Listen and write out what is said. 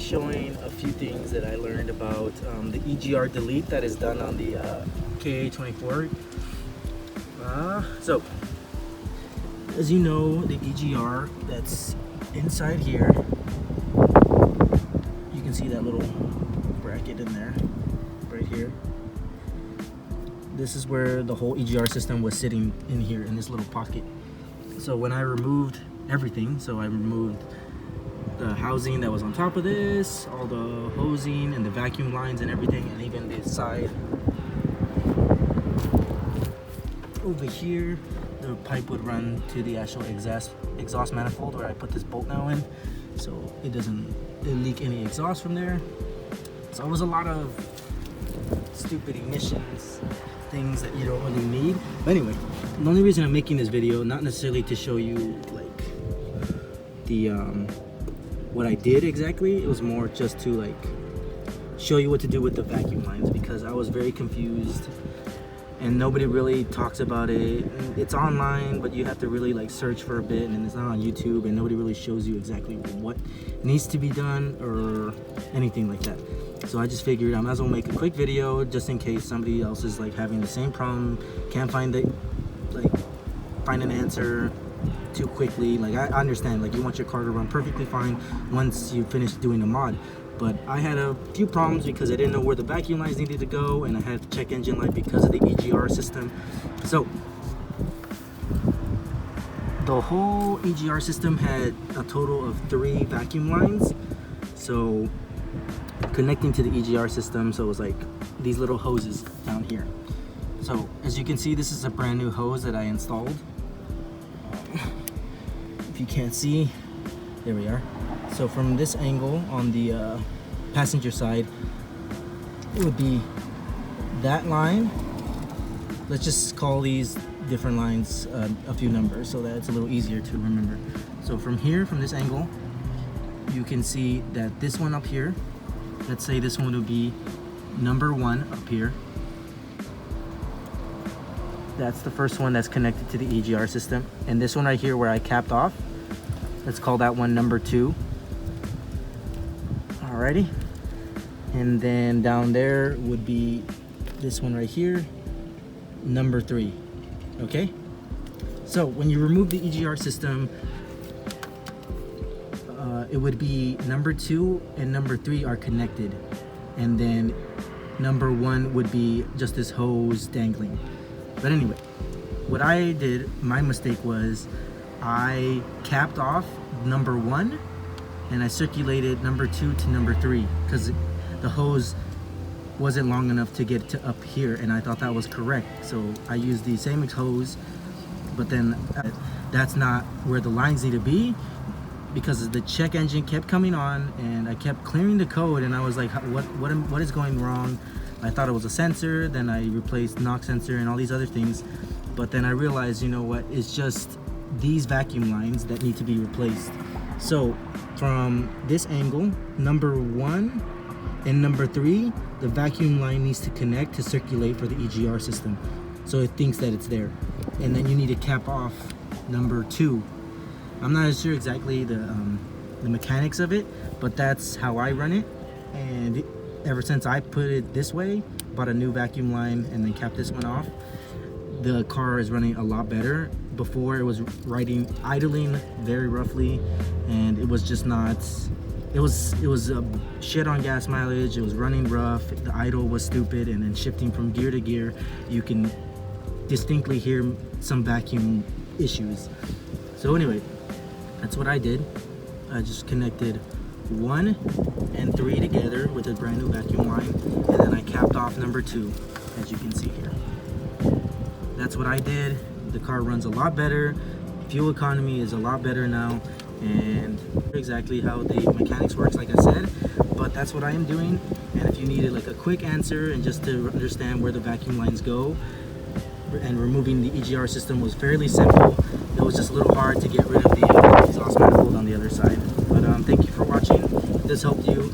showing a few things that I learned about the EGR delete that is done on the KA24. So, as you know, the EGR that's inside here, you can see that little bracket in there, right here. This is where the whole EGR system was sitting in here, in this little pocket. So when I removed everything, so I removed the housing that was on top of this, all the hosing and the vacuum lines and everything, and even the side over here, the pipe would run to the actual exhaust manifold where I put this bolt now in, so it doesn't leak any exhaust from there. So it was a lot of stupid emissions, things that you don't really need. But anyway, the only reason I'm making this video, not necessarily to show you like the what I did exactly, it was more just to like show you what to do with the vacuum lines, because I was very confused and nobody really talks about it. It's online, but you have to really like search for a bit, and it's not on YouTube, and nobody really shows you exactly what needs to be done or anything like that. So I just figured I might as well make a quick video just in case somebody else is like having the same problem, can't find find an answer too quickly. Like I understand, like you want your car to run perfectly fine once you finish doing the mod, but I had a few problems because I didn't know where the vacuum lines needed to go, and I had to check engine light because of the EGR system. So the whole EGR system had a total of 3 vacuum lines, so connecting to the EGR system. So it was like these little hoses down here. So as you can see, this is a brand new hose that I installed. If you can't see, there we are. So from this angle on the passenger side, it would be that line. Let's just call these different lines a few numbers so that it's a little easier to remember. So from here, from this angle, you can see that this one up here, let's say this one would be number 1 up here. That's the first one that's connected to the EGR system. And this one right here where I capped off, let's call that one number 2. Alrighty. And then down there would be this one right here, number 3. Okay? So when you remove the EGR system, it would be number 2 and number 3 are connected, and then number 1 would be just this hose dangling. But anyway, what I did, my mistake was I capped off number 1 and I circulated number 2 to number 3 because the hose wasn't long enough to get to up here, and I thought that was correct. So I used the same hose, but then that's not where the lines need to be, because the check engine kept coming on and I kept clearing the code, and I was like, what is going wrong? I thought it was a sensor, then I replaced knock sensor and all these other things, but then I realized, you know what, it's just these vacuum lines that need to be replaced. So from this angle, number 1 and number 3, the vacuum line needs to connect to circulate for the EGR system, so it thinks that it's there. And then you need to cap off number 2. I'm not sure exactly the mechanics of it, but that's how I run it. And ever since I put it this way, bought a new vacuum line and then capped this one off, the car is running a lot better. Before it was idling very roughly, and it was just not, it was shit on gas mileage. It was running rough, the idle was stupid, and then shifting from gear to gear, you can distinctly hear some vacuum issues. So anyway, that's what I did. I just connected 1 and 3 together with a brand new vacuum line, and then I capped off number 2, as you can see here. That's what I did. The car runs a lot better, fuel economy is a lot better now, and exactly how the mechanics works, like I said, but that's what I am doing. And if you needed like a quick answer and just to understand where the vacuum lines go, and removing the EGR system was fairly simple. It was just a little hard to get rid of the exhaust manifold on the other side. But thank you for watching. If this helped you,